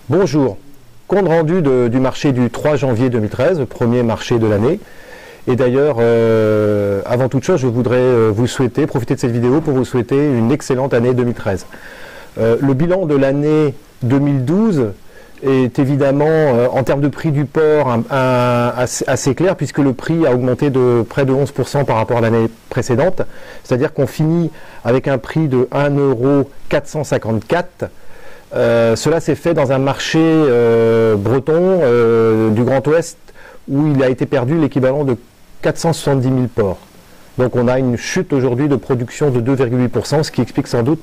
Bonjour, compte rendu du marché du 3 janvier 2013, le premier marché de l'année. Et d'ailleurs, avant toute chose, je voudrais profiter de cette vidéo pour vous souhaiter une excellente année 2013. Le bilan de l'année 2012 est évidemment, en termes de prix du porc, assez clair, puisque le prix a augmenté de près de 11% par rapport à l'année précédente. C'est-à-dire qu'on finit avec un prix de 1,454 €. Cela s'est fait dans un marché breton du Grand Ouest où il a été perdu l'équivalent de 470 000 porcs. Donc on a une chute aujourd'hui de production de 2,8%, ce qui explique sans doute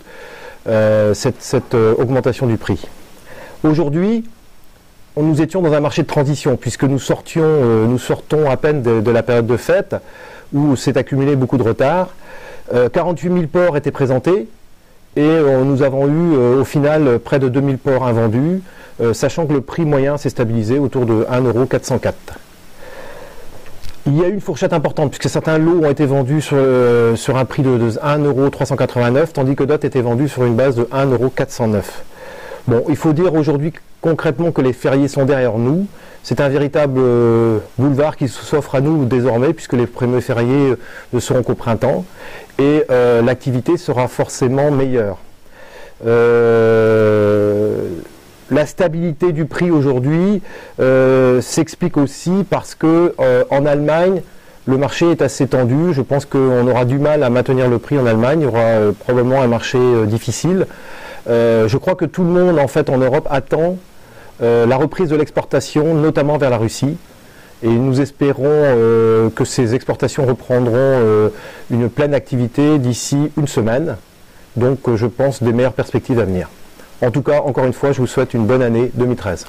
cette augmentation du prix. Aujourd'hui, nous étions dans un marché de transition puisque nous sortons à peine de la période de fête où s'est accumulé beaucoup de retard. 48 000 porcs étaient présentés. Et nous avons eu au final près de 2000 porcs invendus, sachant que le prix moyen s'est stabilisé autour de 1,404 €. Il y a eu une fourchette importante, puisque certains lots ont été vendus sur un prix de 1,389 €, tandis que d'autres étaient vendus sur une base de 1,409 €. Bon, il faut dire aujourd'hui concrètement que les fériés sont derrière nous. C'est un véritable boulevard qui s'offre à nous désormais, puisque les premiers fériés ne seront qu'au printemps. Et l'activité sera forcément meilleure. La stabilité du prix aujourd'hui s'explique aussi parce que en Allemagne, le marché est assez tendu. Je pense qu'on aura du mal à maintenir le prix en Allemagne. Il y aura probablement un marché difficile. Je crois que tout le monde en fait en Europe attend la reprise de l'exportation, notamment vers la Russie. Et nous espérons que ces exportations reprendront une pleine activité d'ici une semaine. Donc je pense des meilleures perspectives à venir. En tout cas, encore une fois, je vous souhaite une bonne année 2013.